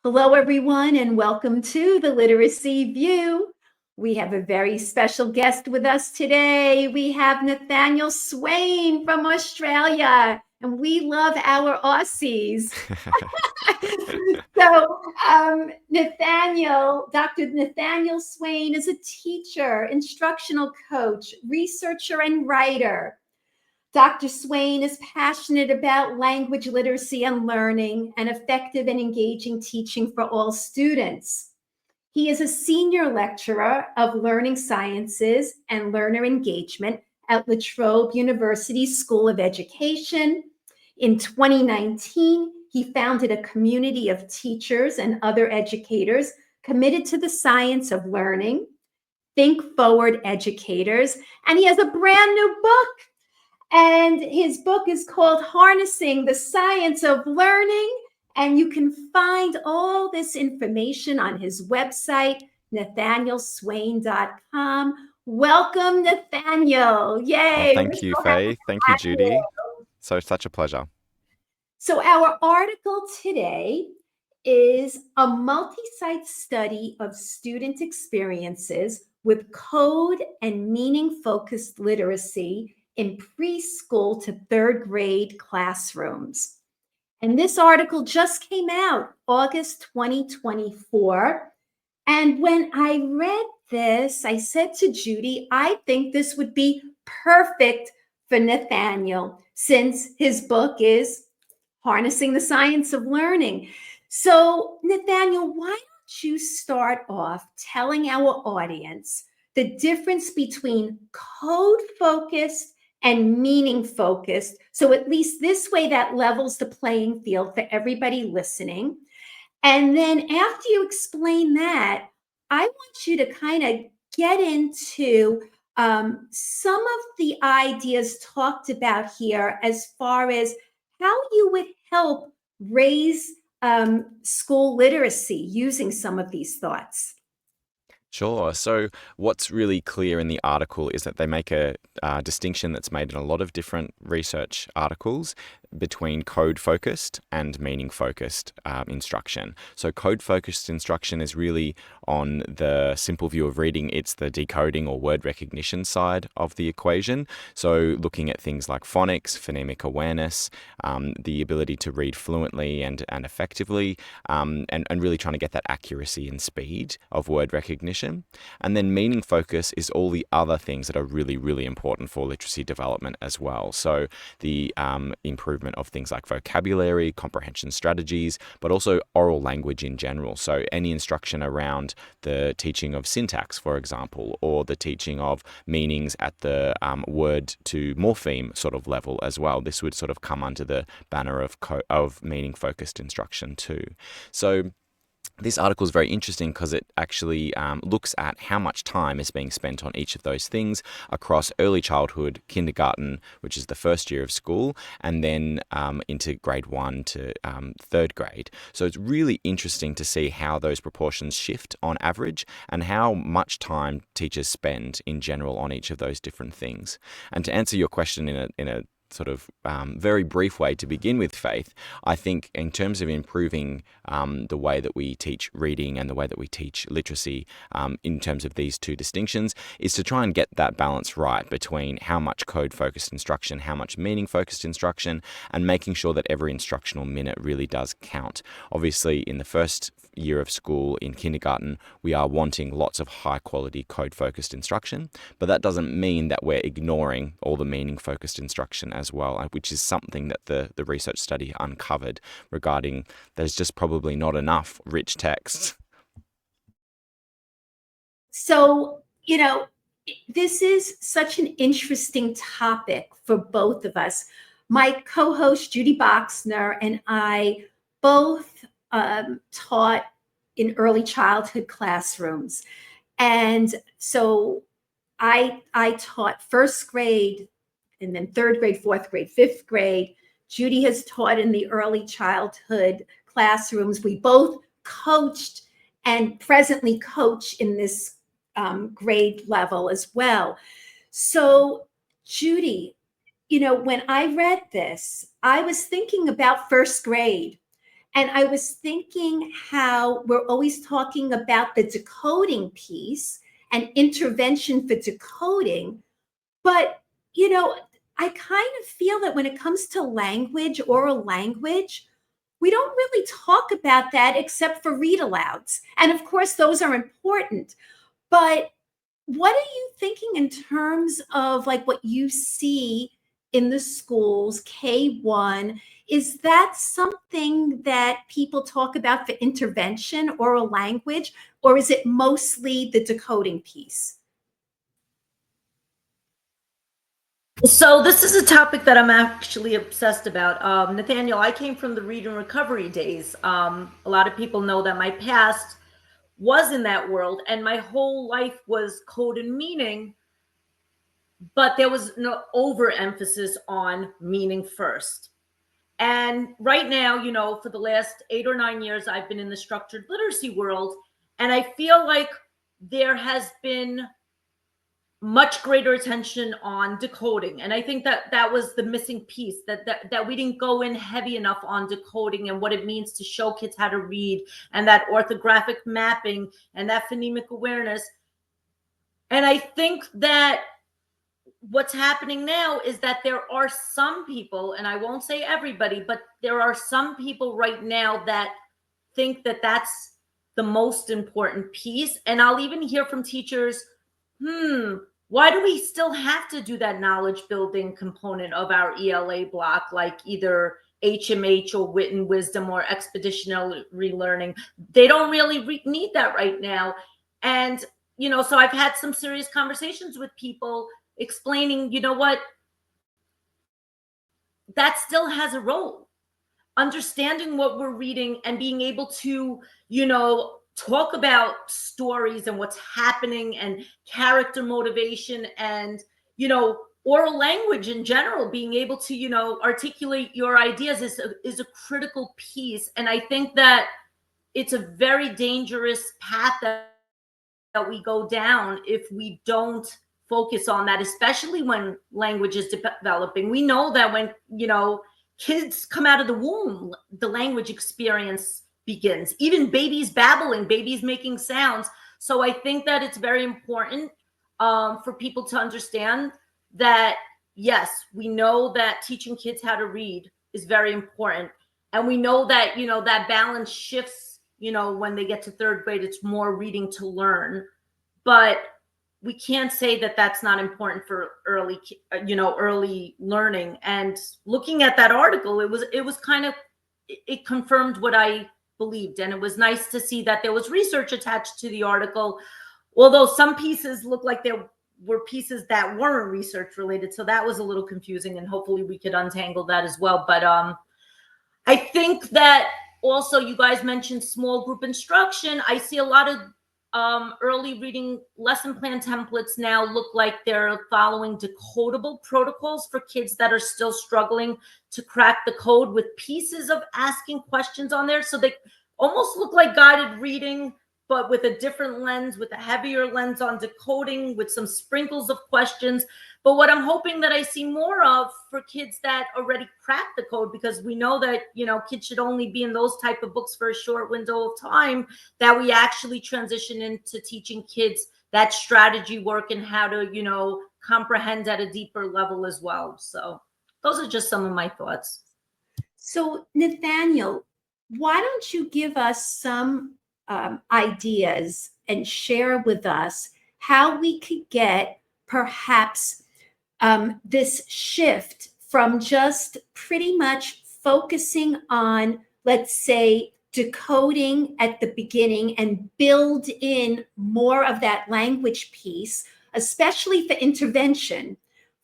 Hello, everyone, and welcome to the Literacy View. We have a very special guest with us today. We have Nathaniel Swain from Australia, and we love our Aussies. Dr. Nathaniel Swain is a teacher, instructional coach, researcher, and writer. Dr. Swain is passionate about language literacy and learning and effective and engaging teaching for all students. He is a senior lecturer of learning sciences and learner engagement at La Trobe University School of Education. In 2019, he founded a community of teachers and other educators committed to the science of learning, Think Forward Educators, and he has a brand new book. And his book is called Harnessing the Science of Learning. And you can find all this information on his website, nathanielswain.com. Welcome, Nathaniel. Yay. Thank you, Faye. Thank you, Judy. Such a pleasure. So our article today is a multi-site study of student experiences with code and meaning-focused literacy in preschool to third grade classrooms. And this article just came out August 2024. And when I read this, I said to Judy, I think this would be perfect for Nathaniel, since his book is Harnessing the Science of Learning. So, Nathaniel, why don't you start off telling our audience the difference between code-focused and meaning-focused, so at least this way that levels the playing field for everybody listening. And then after you explain that, I want you to kind of get into some of the ideas talked about here as far as how you would help raise school literacy using some of these thoughts. Sure. So what's really clear in the article is that they make a distinction that's made in a lot of different research articles between code-focused and meaning-focused instruction. So code-focused instruction is really on the simple view of reading. It's the decoding or word recognition side of the equation. So looking at things like phonics, phonemic awareness, the ability to read fluently and effectively, and really trying to get that accuracy and speed of word recognition. And then meaning focus is all the other things that are really, really important for literacy development as well. So the improvement of things like vocabulary, comprehension strategies, but also oral language in general. So any instruction around the teaching of syntax, for example, or the teaching of meanings at the word to morpheme sort of level as well. This would sort of come under the banner of meaning focused instruction too. So this article is very interesting because it actually looks at how much time is being spent on each of those things across early childhood, kindergarten, which is the first year of school, and then into grade 1 to third grade. So it's really interesting to see how those proportions shift on average and how much time teachers spend in general on each of those different things. And to answer your question in a sort of very brief way to begin with, Faith, I think in terms of improving the way that we teach reading and the way that we teach literacy in terms of these two distinctions is to try and get that balance right between how much code-focused instruction, how much meaning-focused instruction, and making sure that every instructional minute really does count. Obviously, in the first year of school in kindergarten, we are wanting lots of high-quality code-focused instruction, but that doesn't mean that we're ignoring all the meaning-focused instruction as well, which is something that the research study uncovered regarding there's just probably not enough rich text. So, this is such an interesting topic for both of us. My co-host Judy Boxner and I both taught in early childhood classrooms. And so I taught first grade and then third grade, fourth grade, fifth grade. Judy has taught in the early childhood classrooms. We both coached and presently coach in this grade level as well. So, Judy, when I read this, I was thinking about first grade And I was thinking how we're always talking about the decoding piece and intervention for decoding. But, you know, I kind of feel that when it comes to language, oral language, we don't really talk about that except for read alouds. And of course, those are important. But what are you thinking in terms of like what you see in the schools, K-1? Is that something that people talk about for intervention, oral language, or is it mostly the decoding piece? So this is a topic that I'm actually obsessed about. Nathaniel, I came from the read and recovery days. A lot of people know that my past was in that world, and my whole life was code and meaning, but there was no overemphasis on meaning first. And right now, for the last 8 or 9 years, I've been in the structured literacy world, and I feel like there has been much greater attention on decoding, and I think that that was the missing piece, that we didn't go in heavy enough on decoding and what it means to show kids how to read, and that orthographic mapping and that phonemic awareness. And I think that what's happening now is that there are some people, and I won't say everybody, but there are some people right now that think that that's the most important piece. And I'll even hear from teachers, why do we still have to do that knowledge building component of our ELA block, like either HMH or wit and wisdom or expeditionary relearning? They don't really need that right now. And, so I've had some serious conversations with people explaining, what, that still has a role. Understanding what we're reading and being able to, talk about stories and what's happening and character motivation and, oral language in general, being able to, articulate your ideas is a critical piece. And I think that it's a very dangerous path that we go down if we don't focus on that, especially when language is developing. We know that when, kids come out of the womb, the language experience begins. Even babies babbling, babies making sounds. So I think that it's very important for people to understand that, yes, we know that teaching kids how to read is very important. And we know that, that balance shifts, when they get to third grade, it's more reading to learn. But we can't say that that's not important for early learning. And looking at that article, it was kind of, it confirmed what I believed. And it was nice to see that there was research attached to the article, although some pieces look like there were pieces that weren't research related. So that was a little confusing, and hopefully we could untangle that as well. But I think that also, you guys mentioned small group instruction. I see a lot of early reading lesson plan templates now look like they're following decodable protocols for kids that are still struggling to crack the code, with pieces of asking questions on there. So they almost look like guided reading, but with a different lens, with a heavier lens on decoding, with some sprinkles of questions. But what I'm hoping that I see more of for kids that already cracked the code, because we know that, kids should only be in those type of books for a short window of time, that we actually transition into teaching kids that strategy work and how to, comprehend at a deeper level as well. So those are just some of my thoughts. So, Nathaniel, why don't you give us some ideas and share with us how we could get perhaps this shift from just pretty much focusing on, let's say, decoding at the beginning and build in more of that language piece, especially for intervention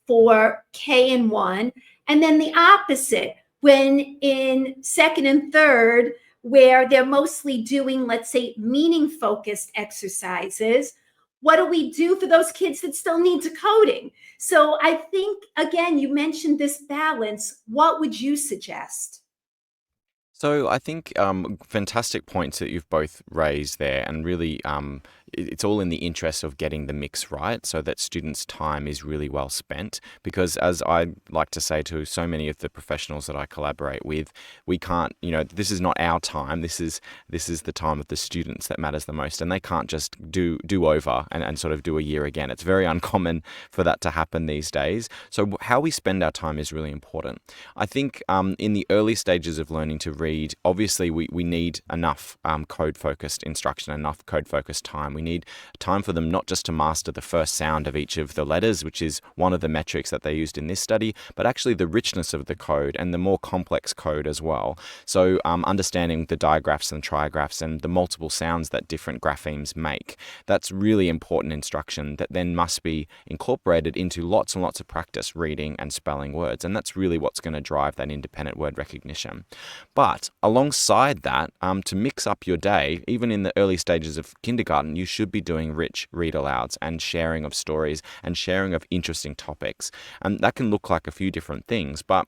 for K and 1, and then the opposite when in second and third, where they're mostly doing, let's say, meaning focused exercises. What do we do for those kids that still need decoding? So I think, again, you mentioned this balance. What would you suggest? So I think fantastic points that you've both raised there, and really it's all in the interest of getting the mix right so that students' time is really well spent. Because as I like to say to so many of the professionals that I collaborate with, we can't, this is not our time. This is the time of the students that matters the most, and they can't just do over and sort of do a year again. It's very uncommon for that to happen these days. So how we spend our time is really important. I think in the early stages of learning to read, obviously we need enough code-focused instruction, enough code-focused time. We need time for them not just to master the first sound of each of the letters, which is one of the metrics that they used in this study, but actually the richness of the code and the more complex code as well. So understanding the digraphs and trigraphs and the multiple sounds that different graphemes make. That's really important instruction that then must be incorporated into lots and lots of practice reading and spelling words. And that's really what's going to drive that independent word recognition. But alongside that, to mix up your day, even in the early stages of kindergarten, you should be doing rich read alouds and sharing of stories and sharing of interesting topics. And that can look like a few different things, but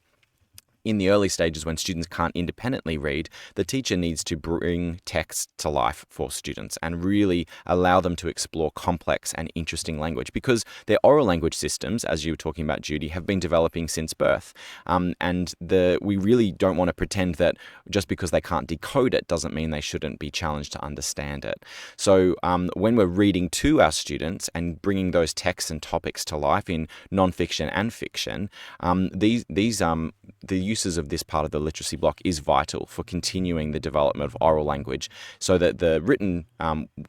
in the early stages when students can't independently read, the teacher needs to bring text to life for students and really allow them to explore complex and interesting language, because their oral language systems, as you were talking about, Judy, have been developing since birth. And we really don't want to pretend that just because they can't decode it doesn't mean they shouldn't be challenged to understand it. So when we're reading to our students and bringing those texts and topics to life in nonfiction and fiction, the uses of this part of the literacy block is vital for continuing the development of oral language so that the written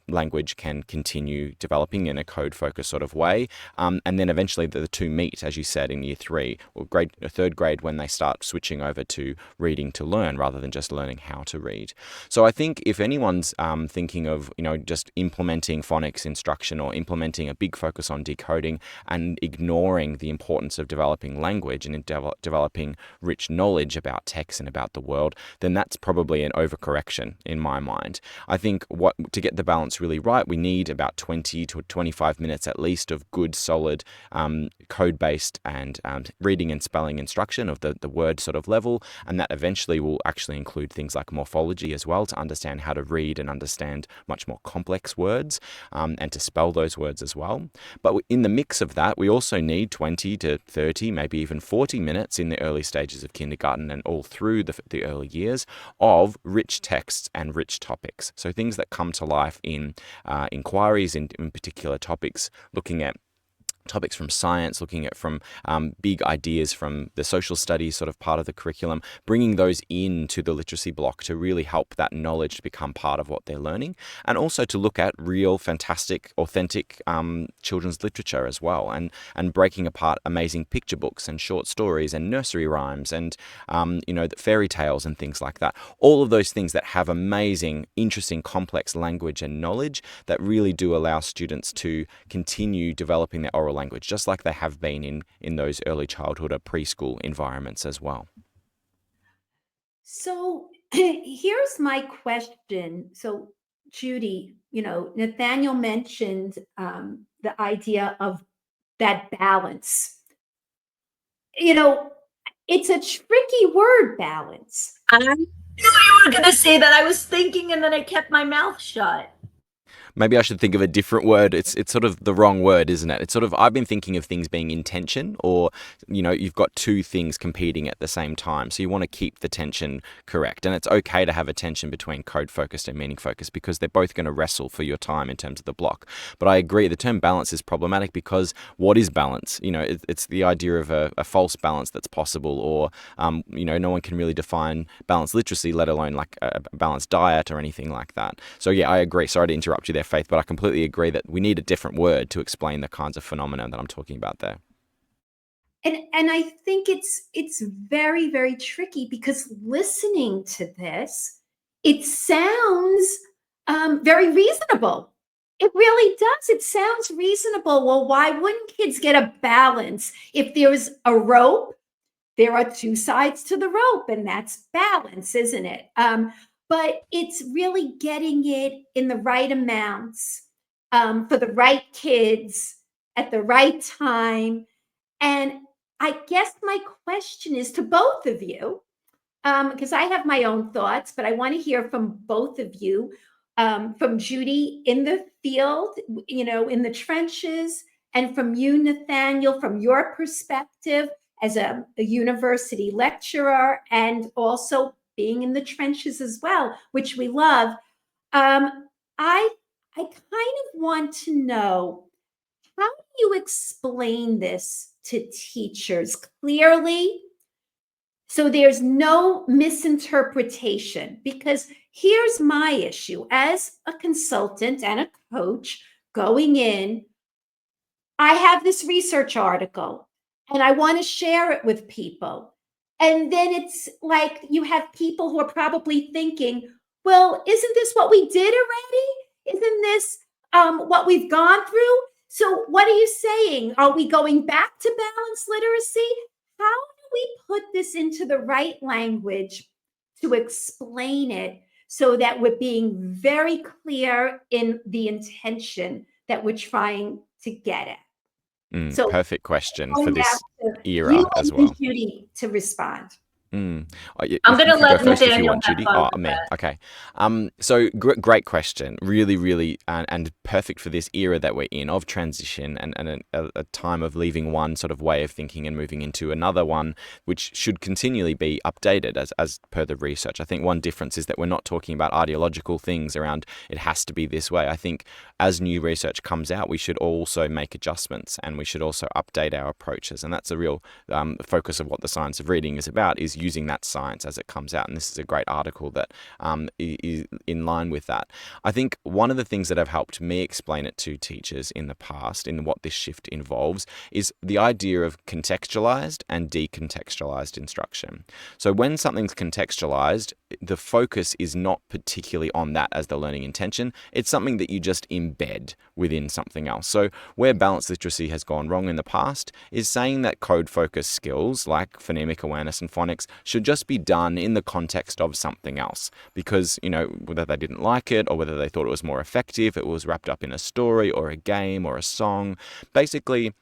language can continue developing in a code-focused sort of way. And then eventually the two meet, as you said, in year 3 or third grade when they start switching over to reading to learn rather than just learning how to read. So I think if anyone's thinking of, just implementing phonics instruction or implementing a big focus on decoding and ignoring the importance of developing language and developing rich knowledge about text and about the world, then that's probably an overcorrection in my mind. I think to get the balance really right, we need about 20 to 25 minutes at least of good, solid code-based and reading and spelling instruction of the word sort of level, and that eventually will actually include things like morphology as well to understand how to read and understand much more complex words and to spell those words as well. But in the mix of that, we also need 20 to 30, maybe even 40 minutes in the early stages of kindergarten and all through the early years of rich texts and rich topics. So things that come to life in inquiries in particular topics, looking at topics from science, looking at from big ideas from the social studies sort of part of the curriculum, bringing those into the literacy block to really help that knowledge to become part of what they're learning, and also to look at real, fantastic, authentic children's literature as well, and breaking apart amazing picture books and short stories and nursery rhymes and the fairy tales and things like that. All of those things that have amazing, interesting, complex language and knowledge that really do allow students to continue developing their oral language, just like they have been in those early childhood or preschool environments as well. So here's my question. So Judy, Nathaniel mentioned the idea of that balance. It's a tricky word, balance. I knew you were going to say that. I was thinking and then I kept my mouth shut. Maybe I should think of a different word. It's sort of the wrong word, isn't it? It's sort of, I've been thinking of things being in tension, or, you've got two things competing at the same time. So you want to keep the tension correct. And it's okay to have a tension between code-focused and meaning-focused because they're both going to wrestle for your time in terms of the block. But I agree, the term balance is problematic because what is balance? It's the idea of a false balance that's possible, or, no one can really define balanced literacy, let alone like a balanced diet or anything like that. So yeah, I agree. Sorry to interrupt you there, Faith, but I completely agree that we need a different word to explain the kinds of phenomena that I'm talking about there. And I think it's very, very tricky because listening to this, it sounds very reasonable. It really does. It sounds reasonable. Well, why wouldn't kids get a balance? If there's a rope, there are two sides to the rope, and that's balance, isn't it? But it's really getting it in the right amounts for the right kids at the right time. And I guess my question is to both of you, because I have my own thoughts, but I want to hear from both of you. from Judy in the field, in the trenches, and from you, Nathaniel, from your perspective as a university lecturer and also being in the trenches as well, which we love. I kind of want to know, how do you explain this to teachers clearly so there's no misinterpretation? Because here's my issue as a consultant and a coach going in. I have this research article and I want to share it with people. And then it's like you have people who are probably thinking, well, isn't this what we did already? Isn't this what we've gone through? So what are you saying? Are we going back to balanced literacy? How do we put this into the right language to explain it so that we're being very clear in the intention that we're trying to get at? So Perfect question for going this back to era you as and well. Judy to respond. I'm going to let go first if you Nathaniel want, have Judy. fun Oh, with me. that. Okay. So great question. Really, really, and perfect for this era that we're in of transition and a time of leaving one sort of way of thinking and moving into another one, which should continually be updated as per the research. I think one difference is that we're not talking about ideological things around it has to be this way. I think as new research comes out, we should also make adjustments and we should also update our approaches. And that's a real focus of what the science of reading is about, is using that science as it comes out. And this is a great article that is in line with that. I think one of the things that have helped me explain it to teachers in the past, in what this shift involves, is the idea of contextualized and decontextualized instruction. So when something's contextualized, the focus is not particularly on that as the learning intention. It's something that you just embed within something else. So where balanced literacy has gone wrong in the past is saying that code-focused skills like phonemic awareness and phonics should just be done in the context of something else, because, whether they didn't like it or whether they thought it was more effective, it was wrapped up in a story or a game or a song. Basically,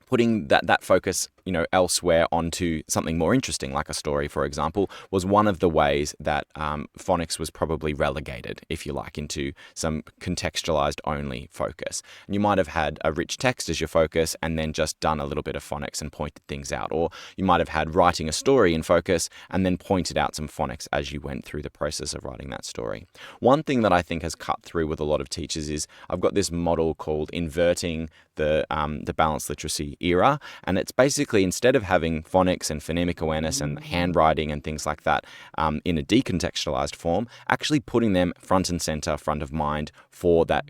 putting that focus, elsewhere onto something more interesting, like a story, for example, was one of the ways that phonics was probably relegated, if you like, into some contextualized only focus. And you might have had a rich text as your focus and then just done a little bit of phonics and pointed things out. Or you might have had writing a story in focus and then pointed out some phonics as you went through the process of writing that story. One thing that I think has cut through with a lot of teachers is I've got this model called inverting the balanced literacy era, and it's basically, instead of having phonics and phonemic awareness and handwriting and things like that in a decontextualized form, actually putting them front and center, front of mind for that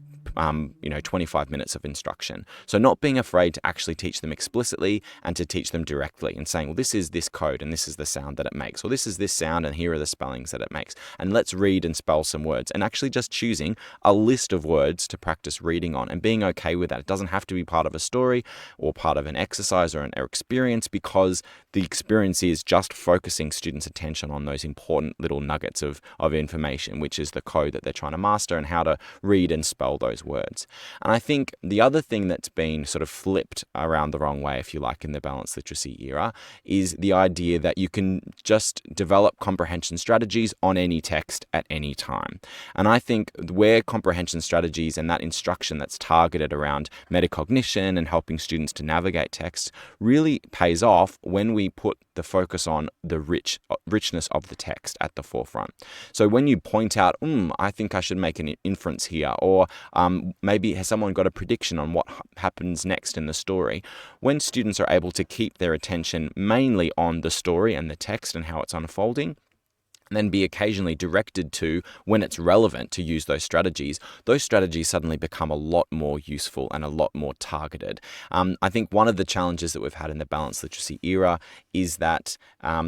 25 minutes of instruction. So not being afraid to actually teach them explicitly and to teach them directly and saying, well, this is this code and this is the sound that it makes, or this is this sound and here are the spellings that it makes. And let's read and spell some words, and actually just choosing a list of words to practice reading on and being okay with that. It doesn't have to be part of a story or part of an exercise or an experience, because the experience is just focusing students' attention on those important little nuggets of information, which is the code that they're trying to master and how to read and spell those words. And I think the other thing that's been sort of flipped around the wrong way, if you like, in the balanced literacy era is the idea that you can just develop comprehension strategies on any text at any time. And I think where comprehension strategies and that instruction that's targeted around metacognition and helping students to navigate text really pays off when we put the focus on the richness of the text at the forefront. So when you point out, I think I should make an inference here, or maybe has someone got a prediction on what happens next in the story, when students are able to keep their attention mainly on the story and the text and how it's unfolding, and then be occasionally directed to, when it's relevant, to use those strategies suddenly become a lot more useful and a lot more targeted. I think one of the challenges that we've had in the balanced literacy era is that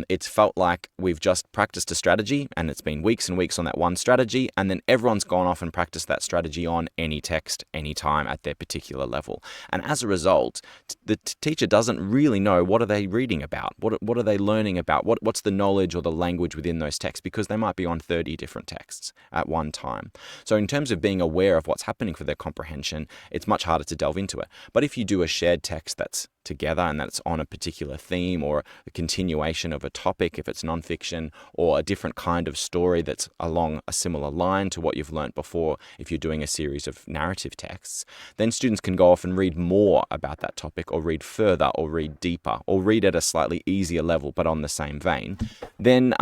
it's felt like we've just practiced a strategy and it's been weeks and weeks on that one strategy, and then everyone's gone off and practiced that strategy on any text, anytime at their particular level. And as a result, the teacher doesn't really know what are they reading about, what are they learning about, what's the knowledge or the language within those texts context because they might be on 30 different texts at one time. So in terms of being aware of what's happening for their comprehension, it's much harder to delve into it. But if you do a shared text that's together and that's on a particular theme or a continuation of a topic, if it's nonfiction, or a different kind of story that's along a similar line to what you've learnt before, if you're doing a series of narrative texts, then students can go off and read more about that topic, or read further, or read deeper, or read at a slightly easier level but on the same vein. Then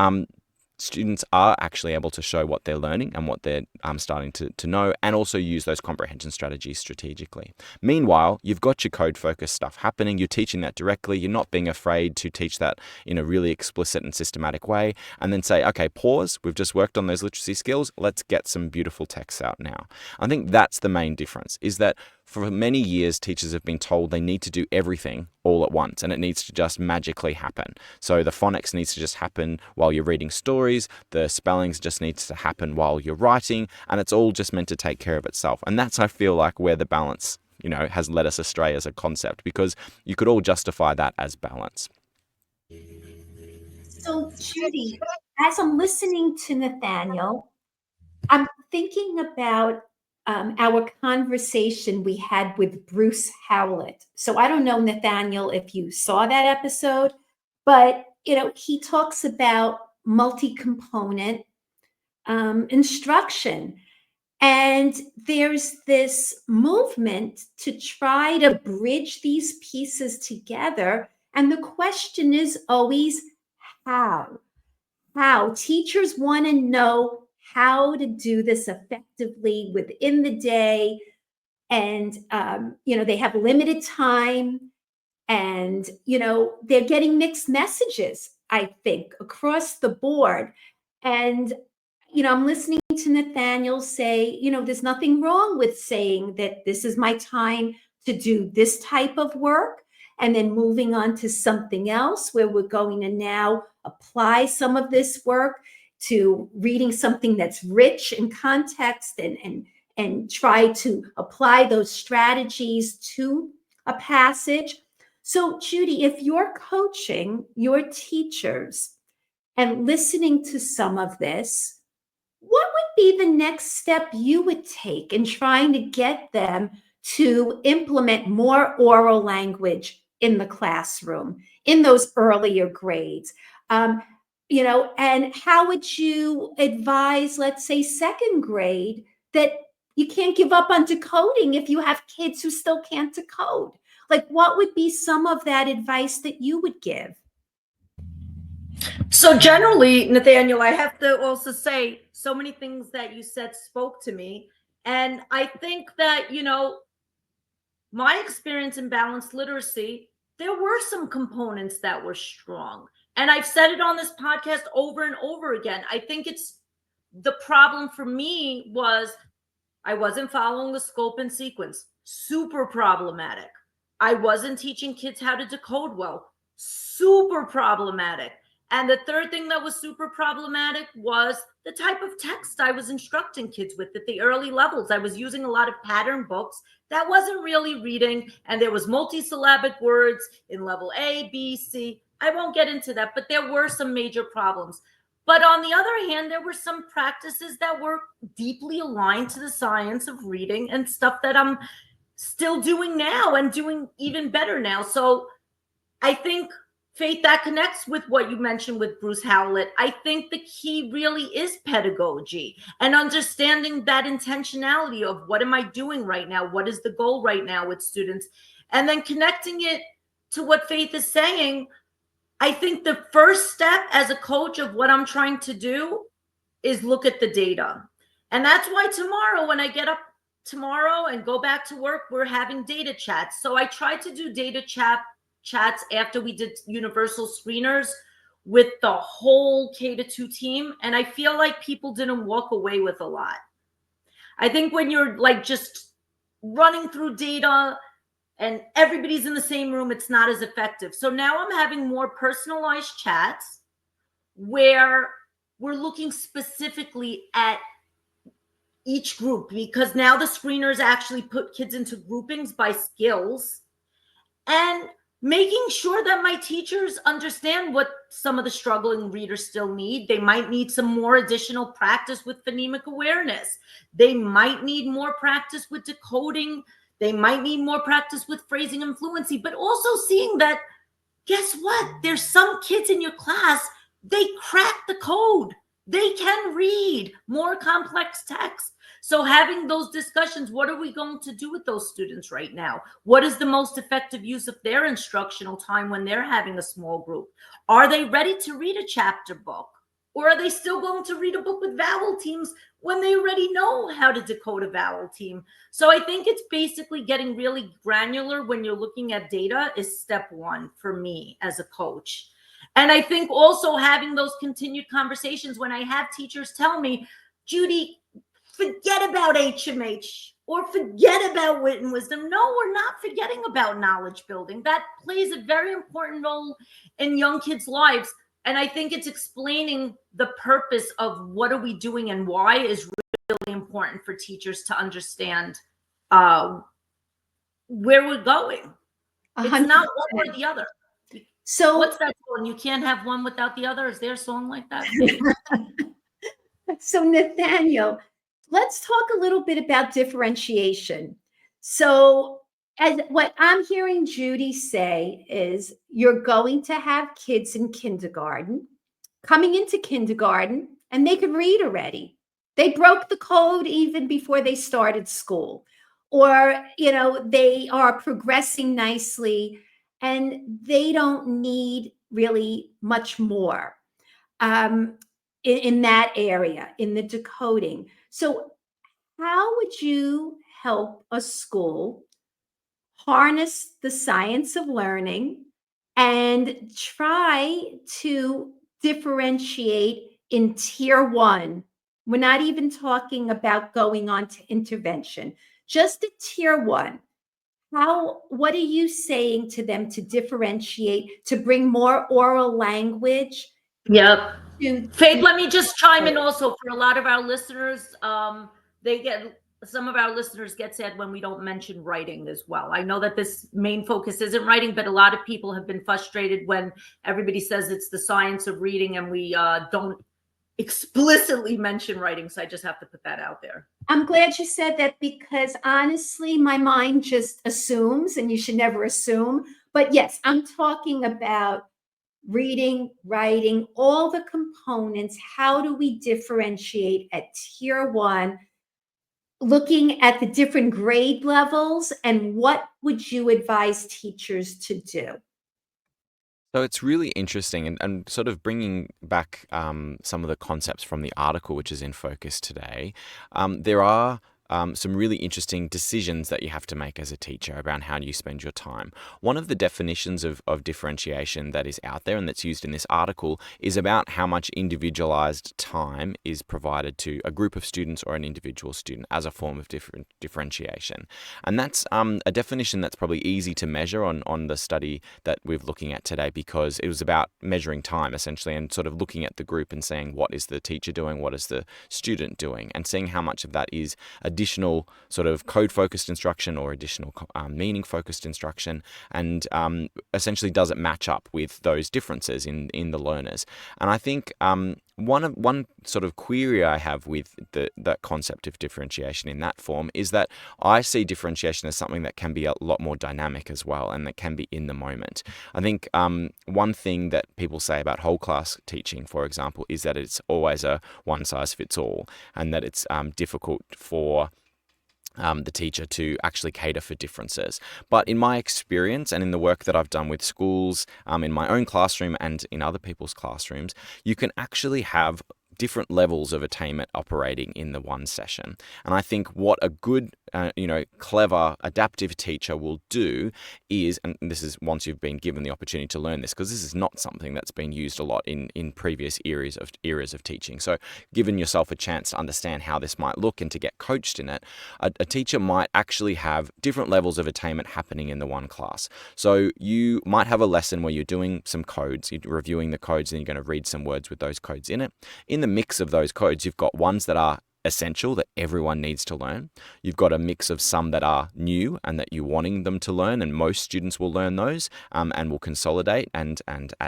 students are actually able to show what they're learning and what they're starting to know, and also use those comprehension strategies strategically. Meanwhile, you've got your code-focused stuff happening. You're teaching that directly. You're not being afraid to teach that in a really explicit and systematic way, and then say, okay, pause. We've just worked on those literacy skills. Let's get some beautiful texts out now. I think that's the main difference, is that for many years, teachers have been told they need to do everything all at once, and it needs to just magically happen. So the phonics needs to just happen while you're reading stories, the spellings just needs to happen while you're writing, and it's all just meant to take care of itself. And that's, I feel like, where the balance, has led us astray as a concept, because you could all justify that as balance. So, Judy, as I'm listening to Nathaniel, I'm thinking about our conversation we had with Bruce Howlett. So I don't know, Nathaniel, if you saw that episode, but he talks about multi-component instruction. And there's this movement to try to bridge these pieces together. And the question is always how? How? Teachers want to know how to do this effectively within the day. And, they have limited time, and, they're getting mixed messages, I think, across the board. And, I'm listening to Nathaniel say, there's nothing wrong with saying that this is my time to do this type of work, and then moving on to something else where we're going to now apply some of this work to reading something that's rich in context, and try to apply those strategies to a passage. So, Judy, if you're coaching your teachers and listening to some of this, what would be the next step you would take in trying to get them to implement more oral language in the classroom, in those earlier grades? And how would you advise, let's say, second grade, that you can't give up on decoding if you have kids who still can't decode? Like, what would be some of that advice that you would give? So generally, Nathaniel, I have to also say, so many things that you said spoke to me. And I think that, my experience in balanced literacy, there were some components that were strong. And I've said it on this podcast over and over again. I think the problem for me was I wasn't following the scope and sequence. Super problematic. I wasn't teaching kids how to decode well. Super problematic. And the third thing that was super problematic was the type of text I was instructing kids with at the early levels. I was using a lot of pattern books that wasn't really reading, and there was multisyllabic words in level A, B, C. I won't get into that, but there were some major problems. But on the other hand, there were some practices that were deeply aligned to the science of reading, and stuff that I'm still doing now and doing even better now. So I think, Faith, that connects with what you mentioned with Bruce Howlett. I think the key really is pedagogy and understanding that intentionality of what am I doing right now? What is the goal right now with students? And then connecting it to what Faith is saying. I think the first step as a coach of what I'm trying to do is look at the data. And that's why tomorrow, when I get up tomorrow and go back to work, we're having data chats. So I tried to do data chats after we did universal screeners with the whole K-2 team. And I feel like people didn't walk away with a lot. I think when you're like just running through data and everybody's in the same room, it's not as effective. So now I'm having more personalized chats where we're looking specifically at each group, because now the screeners actually put kids into groupings by skills, and making sure that my teachers understand what some of the struggling readers still need. They might need some more additional practice with phonemic awareness. They might need more practice with decoding. They might need more practice with phrasing and fluency, but also seeing that, guess what? There's some kids in your class, they crack the code. They can read more complex text. So having those discussions, what are we going to do with those students right now? What is the most effective use of their instructional time when they're having a small group? Are they ready to read a chapter book? Or are they still going to read a book with vowel teams when they already know how to decode a vowel team? So I think it's basically getting really granular when you're looking at data is step one for me as a coach. And I think also having those continued conversations when I have teachers tell me, Judy, forget about HMH or forget about wit and wisdom. No, we're not forgetting about knowledge building. That plays a very important role in young kids' lives. And I think it's explaining the purpose of what are we doing and why is really important for teachers to understand where we're going. It's 100%. not one or the other. So What's that song? You can't have one without the other. Is there a song like that? So Nathaniel, let's talk a little bit about differentiation. So as what I'm hearing Judy say is you're going to have kids in kindergarten coming into kindergarten and they could read already. They broke the code even before they started school. Or, they are progressing nicely and they don't need really much more in that area, in the decoding. So how would you help a school harness the science of learning and try to differentiate in tier one? We're not even talking about going on to intervention, just a tier one. What are you saying to them to differentiate, to bring more oral language? Yep. Faith, let me just chime in also for a lot of our listeners. Some of our listeners get sad when we don't mention writing as well. I know that this main focus isn't writing, but a lot of people have been frustrated when everybody says it's the science of reading and we don't explicitly mention writing. So I just have to put that out there. I'm glad you said that because honestly, my mind just assumes, and you should never assume. But yes, I'm talking about reading, writing, all the components. How do we differentiate at tier one, looking at the different grade levels, and what would you advise teachers to do? So it's really interesting and sort of bringing back some of the concepts from the article, which is in focus today. There are some really interesting decisions that you have to make as a teacher around how you spend your time. One of the definitions of differentiation that is out there and that's used in this article is about how much individualized time is provided to a group of students or an individual student as a form of differentiation. And that's a definition that's probably easy to measure on the study that we're looking at today, because it was about measuring time essentially and sort of looking at the group and saying, what is the teacher doing? What is the student doing? And seeing how much of that is additional sort of code-focused instruction or additional meaning-focused instruction, and essentially does it match up with those differences in the learners. And I think one sort of query I have with that concept of differentiation in that form is that I see differentiation as something that can be a lot more dynamic as well, and that can be in the moment. I think one thing that people say about whole class teaching, for example, is that it's always a one size fits all, and that it's difficult for the teacher to actually cater for differences. But in my experience and in the work that I've done with schools, in my own classroom and in other people's classrooms, you can actually have different levels of attainment operating in the one session. And I think what a good, clever, adaptive teacher will do is, and this is once you've been given the opportunity to learn this, because this is not something that's been used a lot in previous eras of teaching. So given yourself a chance to understand how this might look and to get coached in it, a teacher might actually have different levels of attainment happening in the one class. So you might have a lesson where you're doing some codes, you're reviewing the codes, and you're going to read some words with those codes in it. In the mix of those codes, you've got ones that are essential that everyone needs to learn. You've got a mix of some that are new and that you're wanting them to learn, and most students will learn those and will consolidate and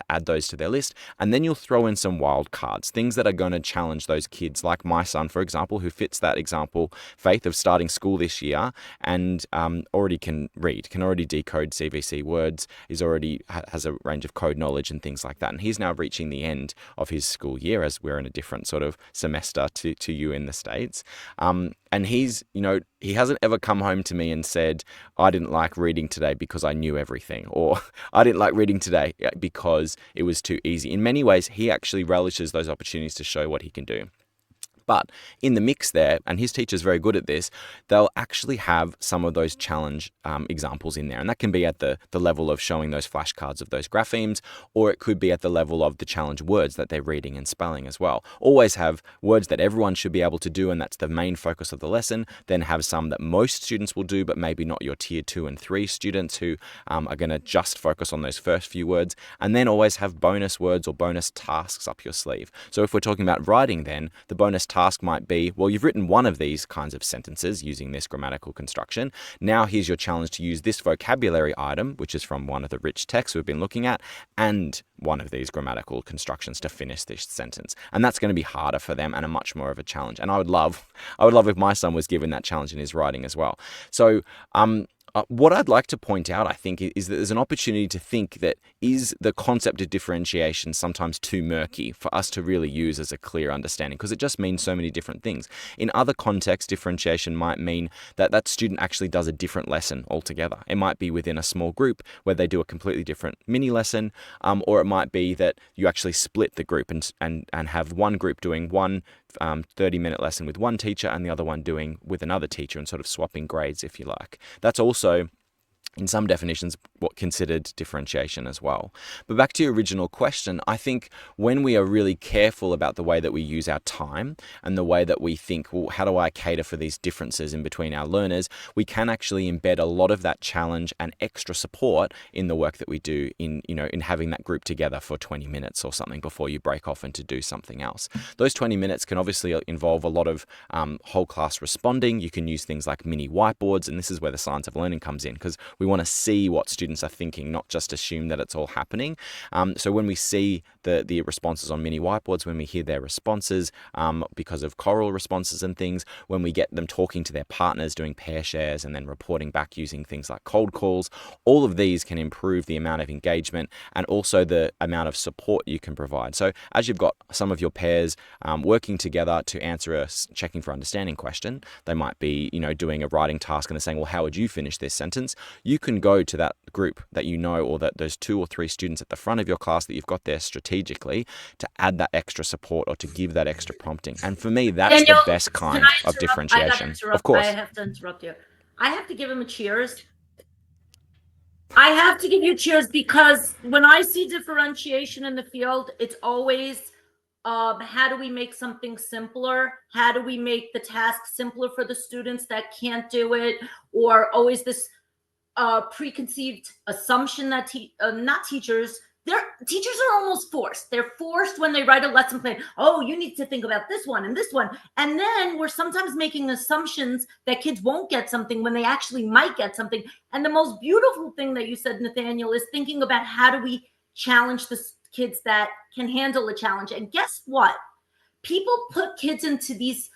add those to their list. And then you'll throw in some wild cards, things that are going to challenge those kids, like my son, for example, who fits that example, Faith, of starting school this year and already can read, can already decode CVC words, is already has a range of code knowledge and things like that. And he's now reaching the end of his school year, as we're in a different sort of semester to you in the States. And he's, he hasn't ever come home to me and said, I didn't like reading today because I knew everything, or I didn't like reading today because it was too easy. In many ways, he actually relishes those opportunities to show what he can do. But in the mix there, and his teacher's very good at this, they'll actually have some of those challenge examples in there. And that can be at the level of showing those flashcards of those graphemes, or it could be at the level of the challenge words that they're reading and spelling as well. Always have words that everyone should be able to do, and that's the main focus of the lesson. Then have some that most students will do, but maybe not your tier 2 and 3 students who are going to just focus on those first few words. And then always have bonus words or bonus tasks up your sleeve. So if we're talking about writing, then the bonus task might be, well, you've written one of these kinds of sentences using this grammatical construction. Now here's your challenge to use this vocabulary item, which is from one of the rich texts we've been looking at, and one of these grammatical constructions to finish this sentence. And that's going to be harder for them and a much more of a challenge. And I would love if my son was given that challenge in his writing as well. So, what I'd like to point out, I think, is that there's an opportunity to think that is the concept of differentiation sometimes too murky for us to really use as a clear understanding, because it just means so many different things. In other contexts, differentiation might mean that that student actually does a different lesson altogether. It might be within a small group where they do a completely different mini lesson, or it might be that you actually split the group and have one group doing one 30-minute lesson with one teacher and the other one doing with another teacher, and sort of swapping grades, if you like. That's also, in some definitions, what considered differentiation as well. But back to your original question, I think when we are really careful about the way that we use our time and the way that we think, well, how do I cater for these differences in between our learners, we can actually embed a lot of that challenge and extra support in the work that we do in having that group together for 20 minutes or something before you break off and to do something else. Those 20 minutes can obviously involve a lot of whole class responding. You can use things like mini whiteboards, and this is where the science of learning comes in, because we want to see what students are thinking, not just assume that it's all happening. So when we see the responses on mini whiteboards, when we hear their responses because of choral responses and things, when we get them talking to their partners, doing pair shares, and then reporting back using things like cold calls, all of these can improve the amount of engagement and also the amount of support you can provide. So as you've got some of your pairs working together to answer a checking for understanding question, they might be doing a writing task and they're saying, well, how would you finish this sentence? You can go to that group that or that there's 2 or 3 students at the front of your class that you've got there strategically to add that extra support or to give that extra prompting. And for me, that's Daniel, the best kind of differentiation. Of course. I have to interrupt you. I have to give him a cheers. I have to give you cheers, because when I see differentiation in the field, it's always how do we make something simpler? How do we make the task simpler for the students that can't do it? Or always this preconceived assumption that teachers are almost forced. They're forced when they write a lesson plan. Oh, you need to think about this one and this one. And then we're sometimes making assumptions that kids won't get something when they actually might get something. And the most beautiful thing that you said, Nathaniel, is thinking about how do we challenge the kids that can handle a challenge. And guess what? People put kids into these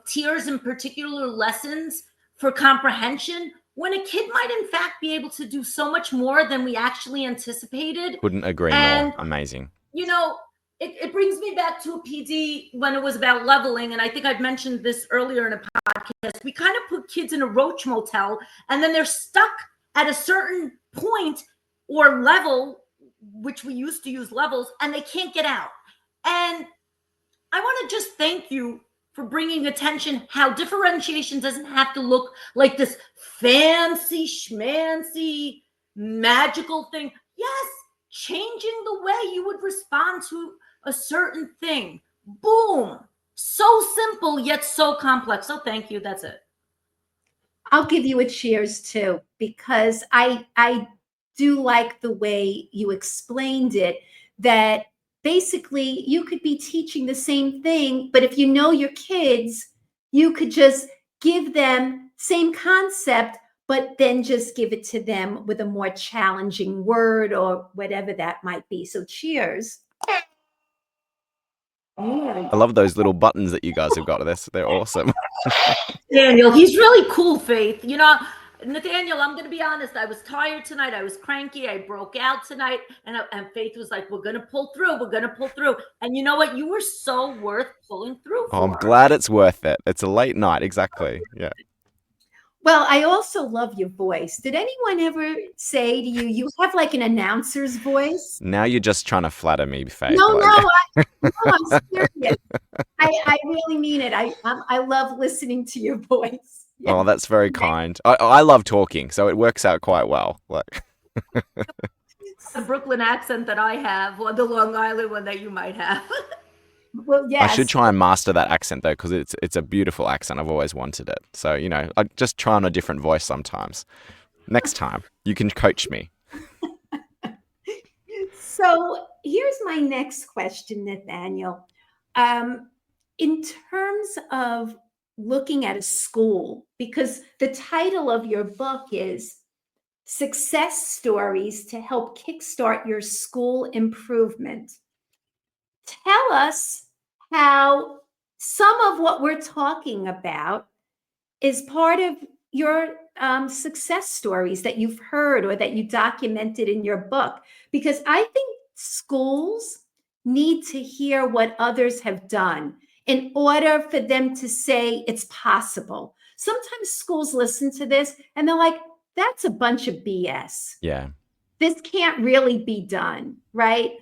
tiers in particular lessons for comprehension, when a kid might in fact be able to do so much more than we actually anticipated. Couldn't agree more. Amazing. It brings me back to a PD when it was about leveling. And I think I've mentioned this earlier in a podcast. We kind of put kids in a roach motel, and then they're stuck at a certain point or level, which we used to use levels, and they can't get out. And I want to just thank you for bringing attention how differentiation doesn't have to look like this fancy schmancy magical thing. Yes, changing the way you would respond to a certain thing. Boom. So simple, yet so complex. So thank you. That's it. I'll give you a cheers too, because I do like the way you explained it, that basically you could be teaching the same thing, but if you know your kids, you could just give them same concept, but then just give it to them with a more challenging word or whatever that might be. So cheers. I love those little buttons that you guys have got. They're awesome. Daniel, he's really cool, Faith. You know, Nathaniel, I'm going to be honest. I was tired tonight. I was cranky. I broke out tonight. And Faith was like, we're going to pull through. We're going to pull through. And you know what? You were so worth pulling through for. Oh, I'm glad it's worth it. It's a late night. Exactly. Yeah. Well, I also love your voice. Did anyone ever say to you, you have like an announcer's voice? Now you're just trying to flatter me, Faith. No, I'm serious. I really mean it. I love listening to your voice. Yeah. Oh, that's very kind. I love talking, so it works out quite well. Like the Brooklyn accent that I have, or the Long Island one that you might have. Well, yes. I should try and master that accent though, because it's a beautiful accent. I've always wanted it. So, you know, I just try on a different voice sometimes. Next time, you can coach me. So here's my next question, Nathaniel. In terms of looking at a school, because the title of your book is Success Stories to Help Kickstart Your School Improvement. Tell us how some of what we're talking about is part of your success stories that you've heard or that you documented in your book, because I think schools need to hear what others have done in order for them to say it's possible. Sometimes schools listen to this and they're like, that's a bunch of BS. Yeah. This can't really be done, right?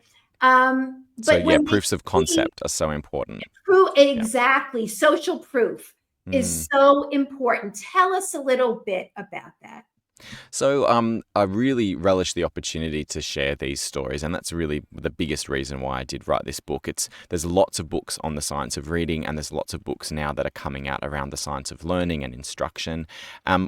So yeah, proofs of concept are so important. Exactly. Yeah. Social proof is so important. Tell us a little bit about that. So I really relish the opportunity to share these stories, and that's really the biggest reason why I did write this book. There's lots of books on the science of reading, and there's lots of books now that are coming out around the science of learning and instruction.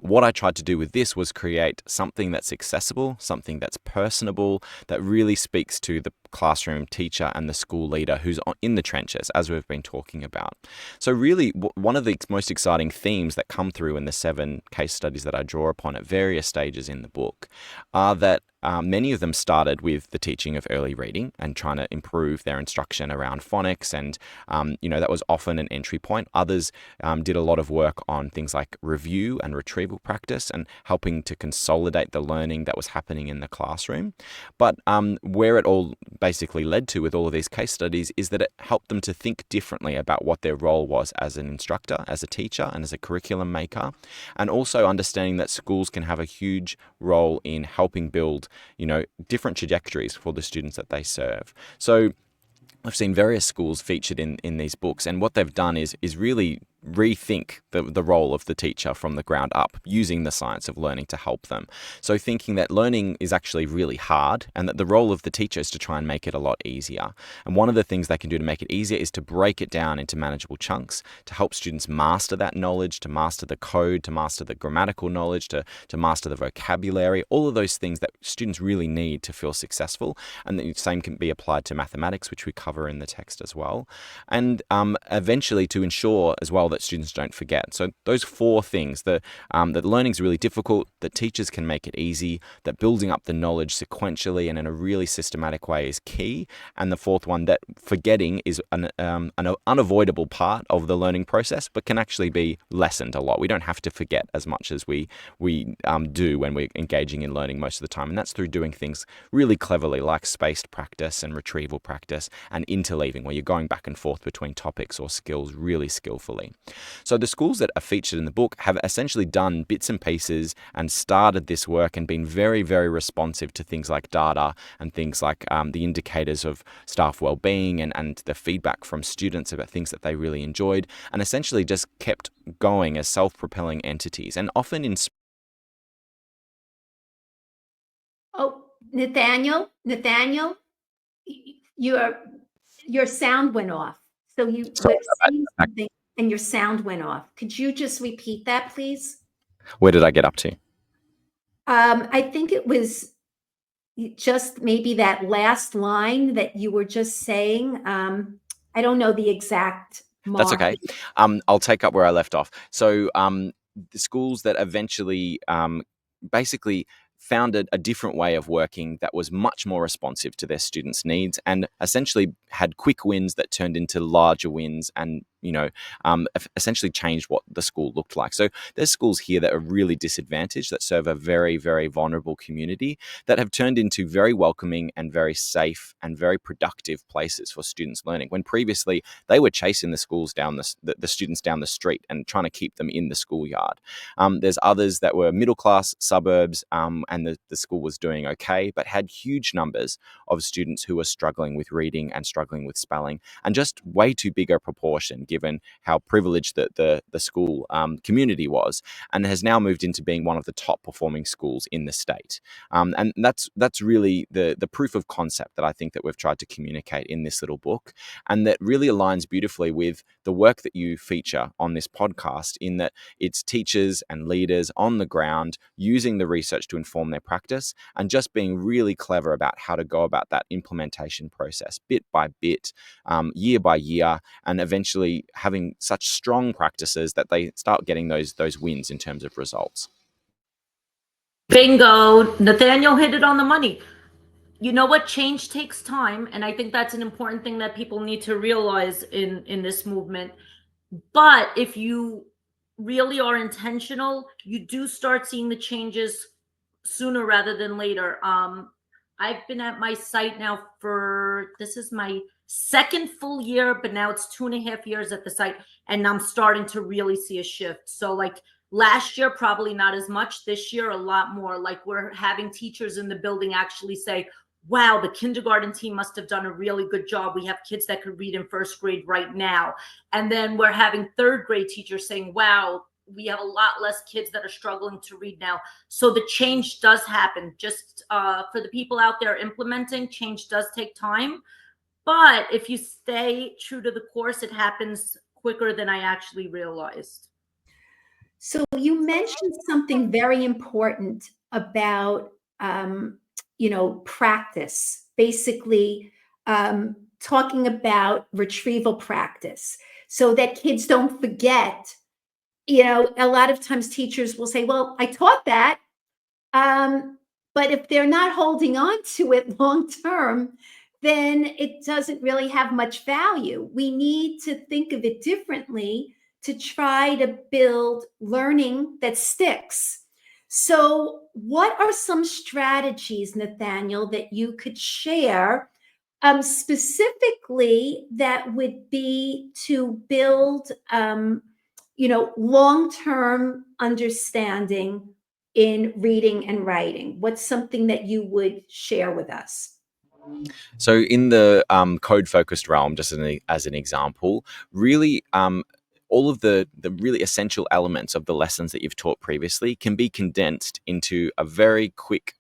What I tried to do with this was create something that's accessible, something that's personable, that really speaks to the classroom teacher and the school leader who's in the trenches, as we've been talking about. So really, one of the most exciting themes that come through in the 7 case studies that I draw upon at various stages in the book are that many of them started with the teaching of early reading and trying to improve their instruction around phonics, and that was often an entry point. Others did a lot of work on things like review and retrieval practice and helping to consolidate the learning that was happening in the classroom. But where it all basically led to with all of these case studies is that it helped them to think differently about what their role was as an instructor, as a teacher, and as a curriculum maker, and also understanding that schools can have a huge role in helping build different trajectories for the students that they serve. So I've seen various schools featured in these books, and what they've done is really rethink the role of the teacher from the ground up, using the science of learning to help them. So thinking that learning is actually really hard and that the role of the teacher is to try and make it a lot easier. And one of the things they can do to make it easier is to break it down into manageable chunks, to help students master that knowledge, to master the code, to master the grammatical knowledge, to master the vocabulary, all of those things that students really need to feel successful. And the same can be applied to mathematics, which we cover in the text as well. And eventually to ensure as well that students don't forget. So those 4 things, that learning is really difficult, that teachers can make it easy, that building up the knowledge sequentially and in a really systematic way is key, and the 4th one, that forgetting is an unavoidable part of the learning process, but can actually be lessened a lot. We don't have to forget as much as we do when we're engaging in learning most of the time, and that's through doing things really cleverly, like spaced practice and retrieval practice and interleaving, where you're going back and forth between topics or skills really skillfully. So the schools that are featured in the book have essentially done bits and pieces and started this work and been very, very responsive to things like data and things like the indicators of staff well-being and the feedback from students about things that they really enjoyed, and essentially just kept going as self-propelling entities, and often in... Oh, Nathaniel, your sound went off. So you were saying something and your sound went off. Could you just repeat that, please? Where did I get up to? I think it was just maybe that last line that you were just saying. I don't know the exact That's Mark. okay. I'll take up where I left off. So the schools that eventually basically found a different way of working that was much more responsive to their students' needs and essentially had quick wins that turned into larger wins and, essentially changed what the school looked like. So there's schools here that are really disadvantaged, that serve a very, very vulnerable community, that have turned into very welcoming and very safe and very productive places for students learning, when previously they were chasing the schools down the students down the street and trying to keep them in the schoolyard. There's others that were middle class suburbs, and the school was doing okay, but had huge numbers of students who were struggling with reading and struggling with spelling, and just way too big a proportion given how privileged the school community was, and has now moved into being one of the top performing schools in the state. And that's really the proof of concept that I think that we've tried to communicate in this little book, and that really aligns beautifully with the work that you feature on this podcast, in that it's teachers and leaders on the ground using the research to inform their practice and just being really clever about how to go about that implementation process bit by bit, year by year, and eventually having such strong practices that they start getting those wins in terms of results. Bingo. Nathaniel hit it on the money. You know what? Change takes time. And I think that's an important thing that people need to realize in this movement. But if you really are intentional, you do start seeing the changes sooner rather than later. I've been at my site now this is my second full year, but now it's 2.5 years at the site, and I'm starting to really see a shift. So like last year, probably not as much. This year, a lot more. Like we're having teachers in the building actually say, wow, the kindergarten team must have done a really good job. We have kids that could read in first grade right now. And then we're having third grade teachers saying, wow, we have a lot less kids that are struggling to read now. So the change does happen. Just for the people out there implementing, change does take time. But if you stay true to the course, it happens quicker than I actually realized. So you mentioned something very important about, practice, basically talking about retrieval practice so that kids don't forget. A lot of times teachers will say, well, I taught that. But if they're not holding on to it long term, then it doesn't really have much value. We need to think of it differently to try to build learning that sticks. So, what are some strategies, Nathaniel, that you could share specifically that would be to build, long-term understanding in reading and writing? What's something that you would share with us? So in the code-focused realm, just as an example, really all of the really essential elements of the lessons that you've taught previously can be condensed into a very quick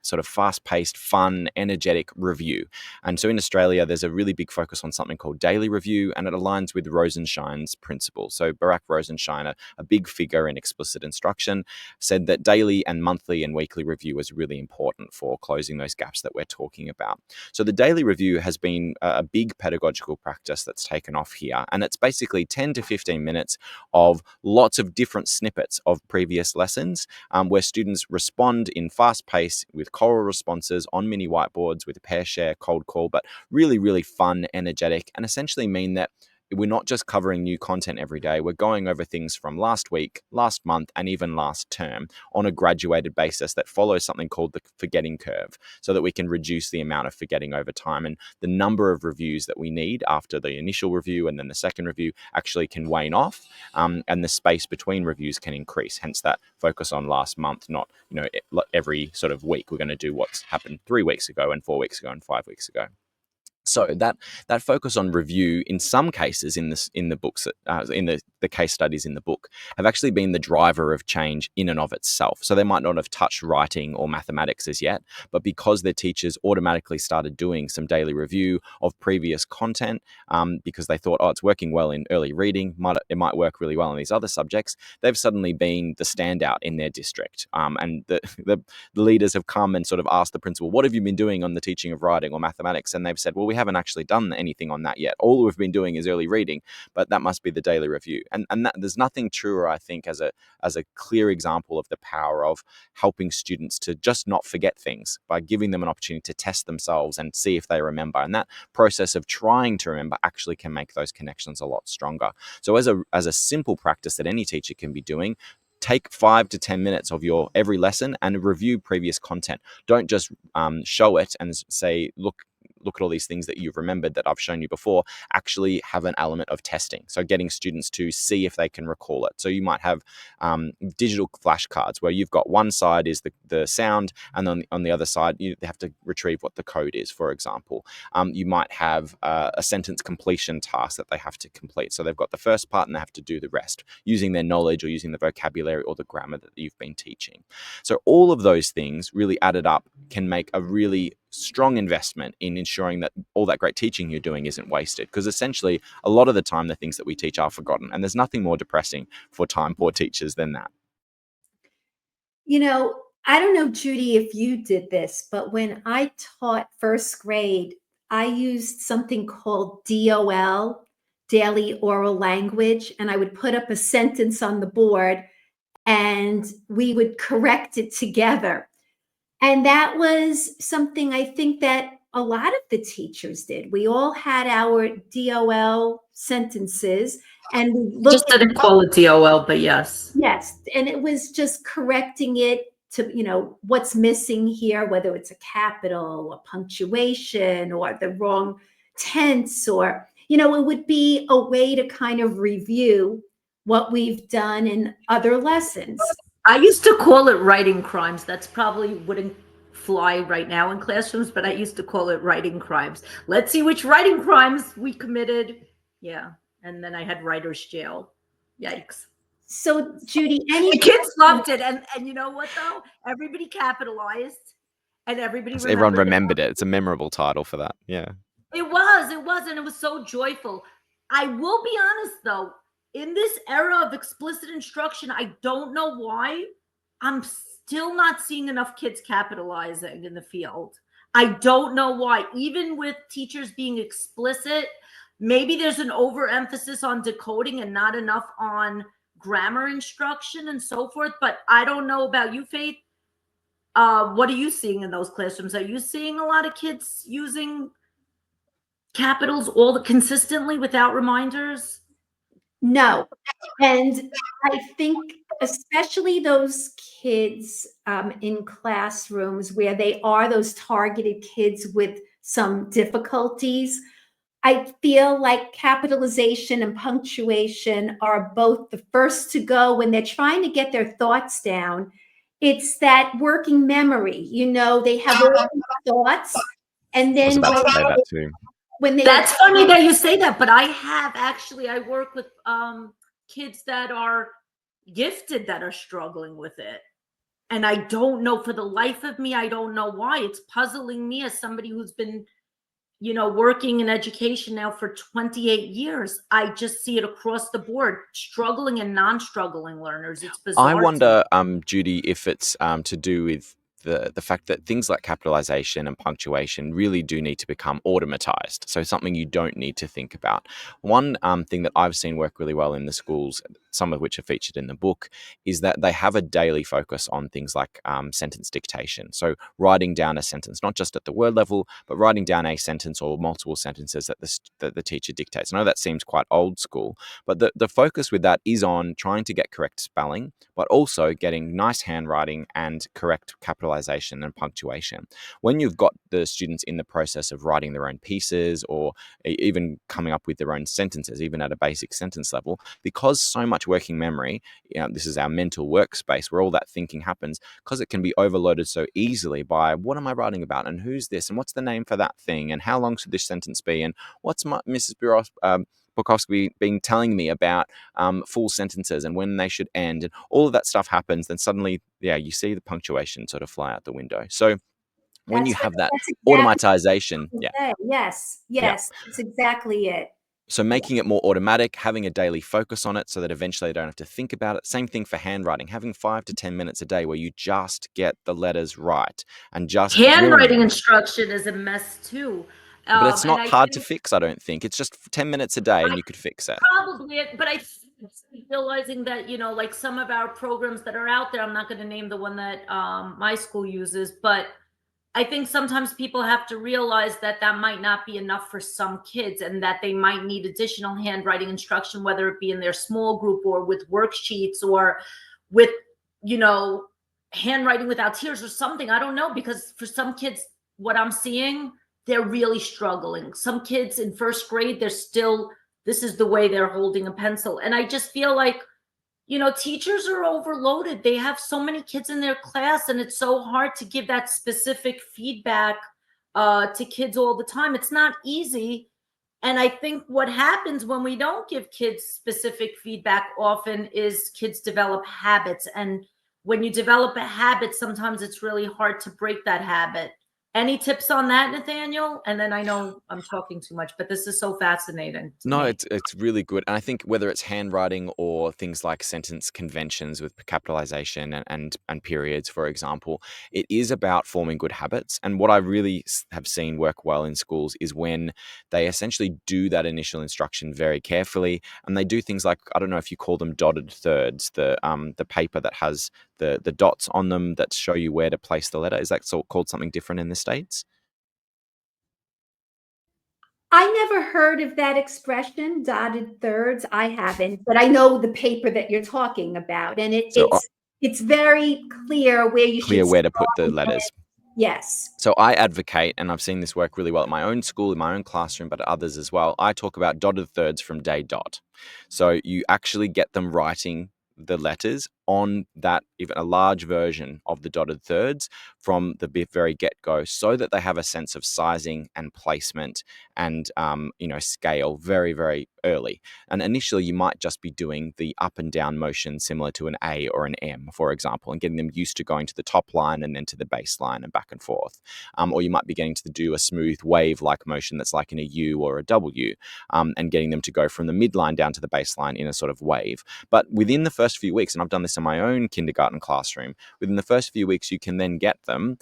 sort of fast-paced, fun, energetic review. And so in Australia, there's a really big focus on something called daily review, and it aligns with Rosenshine's principle. So Barack Rosenshine, a big figure in explicit instruction, said that daily and monthly and weekly review is really important for closing those gaps that we're talking about. So the daily review has been a big pedagogical practice that's taken off here, and it's basically 10 to 15 minutes of lots of different snippets of previous lessons, where students respond in fast-paced with choral responses on mini whiteboards with a pair share, cold call, but really, really fun, energetic, and essentially mean that we're not just covering new content every day. We're going over things from last week, last month, and even last term on a graduated basis that follows something called the forgetting curve, so that we can reduce the amount of forgetting over time. And the number of reviews that we need after the initial review and then the second review actually can wane off, and the space between reviews can increase. Hence that focus on last month, not every sort of week we're going to do what's happened 3 weeks ago and 4 weeks ago and 5 weeks ago. So that focus on review, in some cases in the books, in the case studies in the book, have actually been the driver of change in and of itself. So they might not have touched writing or mathematics as yet, but because their teachers automatically started doing some daily review of previous content, because they thought, oh, it's working well in early reading, it might work really well in these other subjects, they've suddenly been the standout in their district. And the leaders have come and sort of asked the principal, what have you been doing on the teaching of writing or mathematics? And they've said, well, we we haven't actually done anything on that yet. All we've been doing is early reading, but that must be the daily review. And that, there's nothing truer, I think, as a clear example of the power of helping students to just not forget things by giving them an opportunity to test themselves and see if they remember. And that process of trying to remember actually can make those connections a lot stronger. So as a simple practice that any teacher can be doing, take 5 to 10 minutes of your every lesson and review previous content. Don't just show it and say, look at all these things that you've remembered that I've shown you before. Actually have an element of testing. So getting students to see if they can recall it. So you might have digital flashcards where you've got one side is the sound, and then on the other side, you have to retrieve what the code is, for example. You might have a sentence completion task that they have to complete. So they've got the first part and they have to do the rest using their knowledge or using the vocabulary or the grammar that you've been teaching. So all of those things really added up can make a really strong investment in ensuring that all that great teaching you're doing isn't wasted, because essentially a lot of the time the things that we teach are forgotten, and there's nothing more depressing for time poor teachers than that. You know, I don't know, Judy, if you did this, but when I taught first grade, I used something called DOL, Daily Oral Language, and I would put up a sentence on the board and we would correct it together. And that was something I think that a lot of the teachers did. We all had our DOL sentences and we Just looked at didn't call it DOL, but yes. Yes, and it was just correcting it to, what's missing here, whether it's a capital or punctuation or the wrong tense, or, it would be a way to kind of review what we've done in other lessons. I used to call it writing crimes. That's probably wouldn't fly right now in classrooms, but I used to call it writing crimes. Let's see which writing crimes we committed. Yeah. And then I had writer's jail. Yikes. So, Judy, The kids loved it. And you know what, though? Everybody capitalized and everybody Everyone remembered it. It's a memorable title for that. Yeah. It was. And it was so joyful. I will be honest, though. In this era of explicit instruction, I don't know why I'm still not seeing enough kids capitalizing in the field. I don't know why. Even with teachers being explicit, maybe there's an overemphasis on decoding and not enough on grammar instruction and so forth. But I don't know about you, Faith. What are you seeing in those classrooms? Are you seeing a lot of kids using capitals consistently without reminders? No. And I think especially those kids in classrooms where they are those targeted kids with some difficulties, I feel like capitalization and punctuation are both the first to go when they're trying to get their thoughts down. It's that working memory, they have all these thoughts, and then I was about to say that too. That's funny that you say that, but I work with kids that are gifted that are struggling with it. And I don't know, for the life of me, I don't know why. It's puzzling me as somebody who's been, working in education now for 28 years. I just see it across the board, struggling and non-struggling learners. It's bizarre. I wonder, Judy, if it's to do with the fact that things like capitalization and punctuation really do need to become automatized. So something you don't need to think about. One thing that I've seen work really well in the schools, some of which are featured in the book, is that they have a daily focus on things like sentence dictation. So writing down a sentence, not just at the word level, but writing down a sentence or multiple sentences that the teacher dictates. I know that seems quite old school, but the focus with that is on trying to get correct spelling, but also getting nice handwriting and correct capitalization and punctuation. When you've got the students in the process of writing their own pieces or even coming up with their own sentences, even at a basic sentence level, because so much working memory, this is our mental workspace where all that thinking happens, because it can be overloaded so easily by what am I writing about and who's this and what's the name for that thing and how long should this sentence be and what's Mrs. Bukowski been telling me about full sentences and when they should end, and all of that stuff happens, then suddenly, you see the punctuation sort of fly out the window. So when you have that automatization, yes, that's exactly it. So making it more automatic, having a daily focus on it so that eventually they don't have to think about it. Same thing for handwriting, having 5 to 10 minutes a day where you just get the letters right and just handwriting instruction is a mess too. But it's And not I hard to think fix, I don't think. It's just 10 minutes a day and I you could fix it. probably, but I realizing that, you know, like some of our programs that are out there, I'm not going to name the one that my school uses, but I think sometimes people have to realize that that might not be enough for some kids and that they might need additional handwriting instruction, whether it be in their small group or with worksheets or with, you know, handwriting without tears or something. I don't know, because for some kids, what I'm seeing, they're really struggling. Some kids in first grade, they're still, this is the way they're holding a pencil. And I just feel like, you know, teachers are overloaded. They have so many kids in their class, and it's so hard to give that specific feedback to kids all the time. It's not easy. And I think what happens when we don't give kids specific feedback often is kids develop habits. And when you develop a habit, sometimes it's really hard to break that habit. Any tips on that, Nathaniel? And then I know I'm talking too much, but this is so fascinating to No, me. it's really good. And I think whether it's handwriting or things like sentence conventions with capitalization and periods, for example, it is about forming good habits. And what I really have seen work well in schools is when they essentially do that initial instruction very carefully, and they do things like, I don't know if you call them dotted thirds, the paper that has the dots on them that show you where to place the letter. Is that called something different in the States? I never heard of that expression, dotted thirds. I haven't, but I know the paper that you're talking about, and So it's very clear where you should clear where to start. put the And letters. yes. So I advocate, and I've seen this work really well at my own school, in my own classroom, but at others as well. I talk about dotted thirds from day dot. So you actually get them writing the letters on that, even a large version of the dotted thirds from the very get-go, so that they have a sense of sizing and placement and scale very, very early. And initially you might just be doing the up and down motion similar to an A or an M, for example, and getting them used to going to the top line and then to the base line and back and forth. Or you might be getting to do a smooth wave-like motion that's like in a U or a W, and getting them to go from the midline down to the baseline in a sort of wave. But within the first few weeks, and I've done this in my own kindergarten classroom, within the first few weeks, you can then get them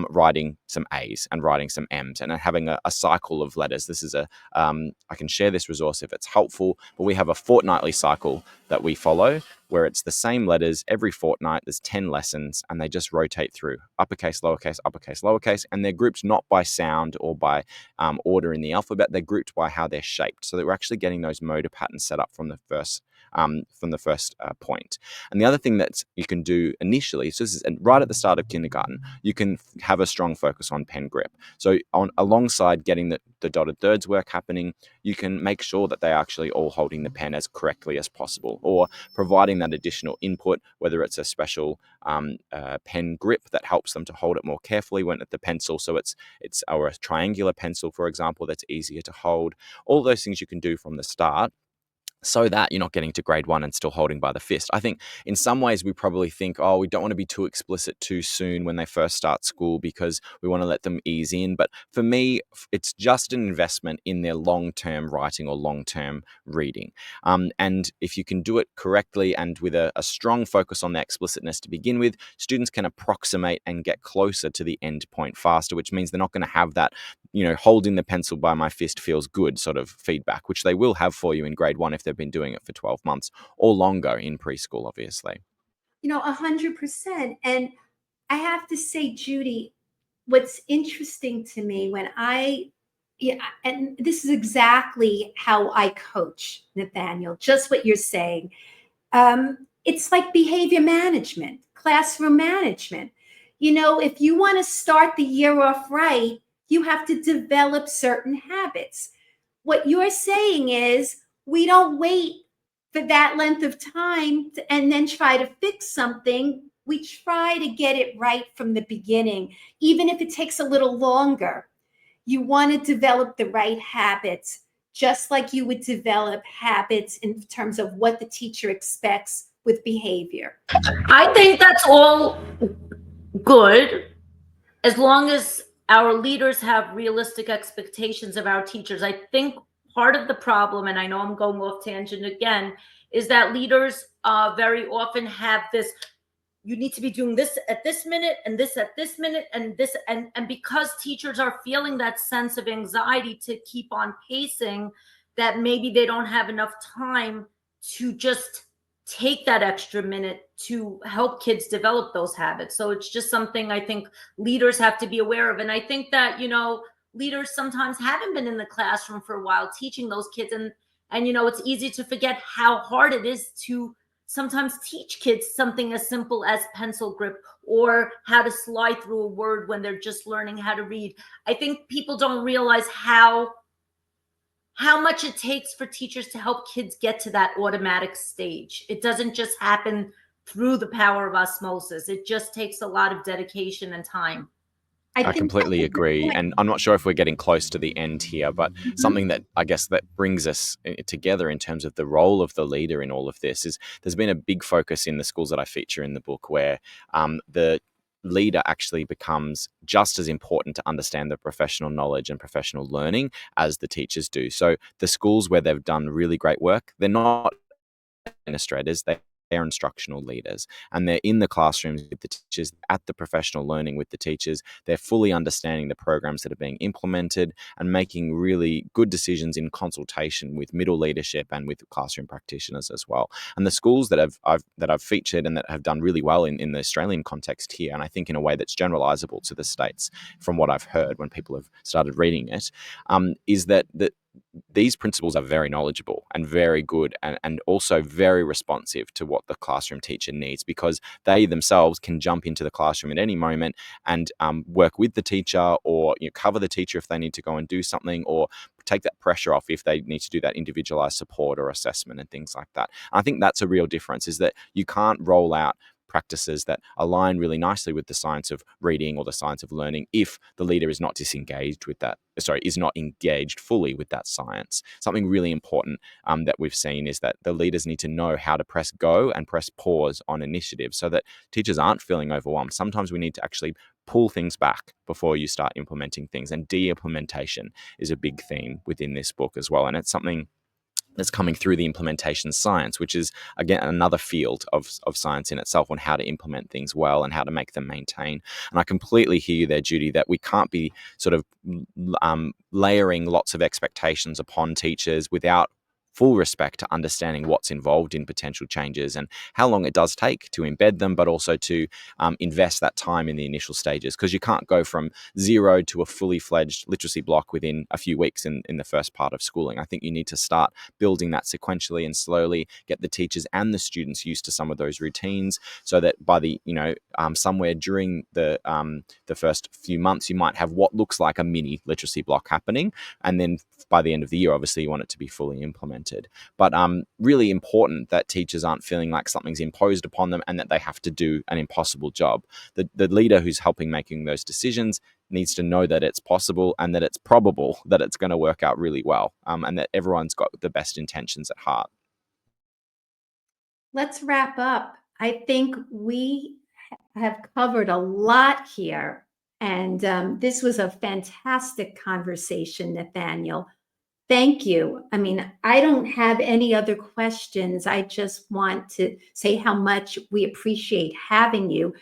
writing some A's and writing some M's and having a cycle of letters. This is I can share this resource if it's helpful, but we have a fortnightly cycle that we follow where it's the same letters every fortnight. There's 10 lessons and they just rotate through uppercase, lowercase, and they're grouped not by sound or by order in the alphabet. They're grouped by how they're shaped, so that we're actually getting those motor patterns set up from the first point. And the other thing that you can do initially, so this is right at the start of kindergarten, you can have a strong focus on pen grip. So alongside getting the dotted thirds work happening, you can make sure that they're actually all holding the pen as correctly as possible, or providing that additional input, whether it's a special pen grip that helps them to hold it more carefully when at the pencil, so it's or a triangular pencil, for example, that's easier to hold. All those things you can do from the start, so that you're not getting to grade one and still holding by the fist. I think in some ways we probably think, oh, we don't want to be too explicit too soon when they first start school because we want to let them ease in. But for me, it's just an investment in their long-term writing or long-term reading. And if you can do it correctly and with a strong focus on the explicitness to begin with, students can approximate and get closer to the end point faster, which means they're not going to have that, holding the pencil by my fist feels good sort of feedback, which they will have for you in grade one if they've been doing it for 12 months or longer in preschool, obviously. 100%. And I have to say, Judy, what's interesting to me yeah, and this is exactly how I coach, Nathaniel, just what you're saying. It's like behavior management, classroom management. If you want to start the year off right, you have to develop certain habits. What you're saying is we don't wait for that length of time and then try to fix something. We try to get it right from the beginning, even if it takes a little longer. You want to develop the right habits, just like you would develop habits in terms of what the teacher expects with behavior. I think that's all good as long as our leaders have realistic expectations of our teachers. I think part of the problem, and I know I'm going off tangent again, is that leaders very often have this you need to be doing this at this minute and this at this minute and this. And because teachers are feeling that sense of anxiety to keep on pacing, that maybe they don't have enough time to just take that extra minute to help kids develop those habits. So it's just something I think leaders have to be aware of. And I think that, leaders sometimes haven't been in the classroom for a while teaching those kids. And it's easy to forget how hard it is to sometimes teach kids something as simple as pencil grip or how to slide through a word when they're just learning how to read. I think people don't realize how much it takes for teachers to help kids get to that automatic stage. It doesn't just happen through the power of osmosis. It just takes a lot of dedication and time. I completely agree. And I'm not sure if we're getting close to the end here, but something that I guess that brings us together in terms of the role of the leader in all of this is there's been a big focus in the schools that I feature in the book where the leader actually becomes just as important to understand the professional knowledge and professional learning as the teachers do. So the schools where they've done really great work, they're not administrators, they're instructional leaders, and they're in the classrooms with the teachers, at the professional learning with the teachers. They're fully understanding the programs that are being implemented and making really good decisions in consultation with middle leadership and with classroom practitioners as well. And the schools that I've featured and that have done really well in the Australian context here, and I think in a way that's generalizable to the States from what I've heard when people have started reading it, is that these principals are very knowledgeable and very good and also very responsive to what the classroom teacher needs, because they themselves can jump into the classroom at any moment and work with the teacher, or cover the teacher if they need to go and do something, or take that pressure off if they need to do that individualized support or assessment and things like that. And I think that's a real difference, is that you can't roll out practices that align really nicely with the science of reading or the science of learning if the leader is not is not engaged fully with that science. Something really important that we've seen is that the leaders need to know how to press go and press pause on initiatives so that teachers aren't feeling overwhelmed. Sometimes we need to actually pull things back before you start implementing things, and de-implementation is a big theme within this book as well, and it's something that's coming through the implementation science, which is, again, another field of science in itself on how to implement things well and how to make them maintain. And I completely hear you there, Judy, that we can't be sort of layering lots of expectations upon teachers without full respect to understanding what's involved in potential changes and how long it does take to embed them, but also to invest that time in the initial stages, because you can't go from zero to a fully fledged literacy block within a few weeks in the first part of schooling. I think you need to start building that sequentially and slowly get the teachers and the students used to some of those routines, so that by the somewhere during the first few months you might have what looks like a mini literacy block happening, and then by the end of the year obviously you want it to be fully implemented. But really important that teachers aren't feeling like something's imposed upon them and that they have to do an impossible job. The leader who's helping making those decisions needs to know that it's possible and that it's probable that it's going to work out really well, and that everyone's got the best intentions at heart. Let's wrap up. I think we have covered a lot here, and this was a fantastic conversation, Nathaniel. Thank you. I mean, I don't have any other questions. I just want to say how much we appreciate having you.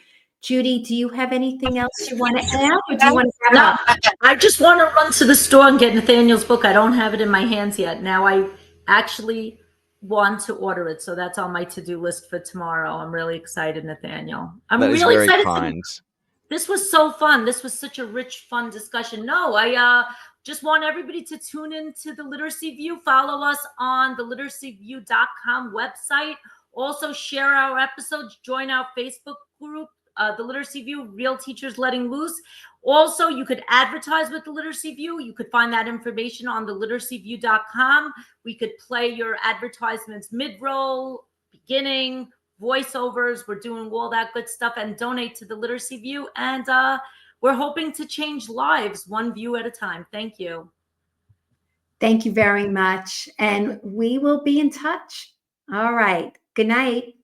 Judy, do you have anything else you want to add, or do you want to wrap up? I just want to run to the store and get Nathaniel's book. I don't have it in my hands yet. Now I actually want to order it, so that's on my to-do list for tomorrow. I'm really excited, Nathaniel. That is really very excited. kind. This was so fun. This was such a rich, fun discussion. No, I just want everybody to tune into the Literacy View. Follow us on the literacyview.com website. Also share our episodes. Join our Facebook group, the Literacy View, Real Teachers Letting Loose. Also, you could advertise with the Literacy View. You could find that information on the literacyview.com. We could play your advertisements mid-roll, beginning, voiceovers. We're doing all that good stuff, and donate to the Literacy View. And we're hoping to change lives one view at a time. Thank you. Thank you very much. And we will be in touch. All right. Good night.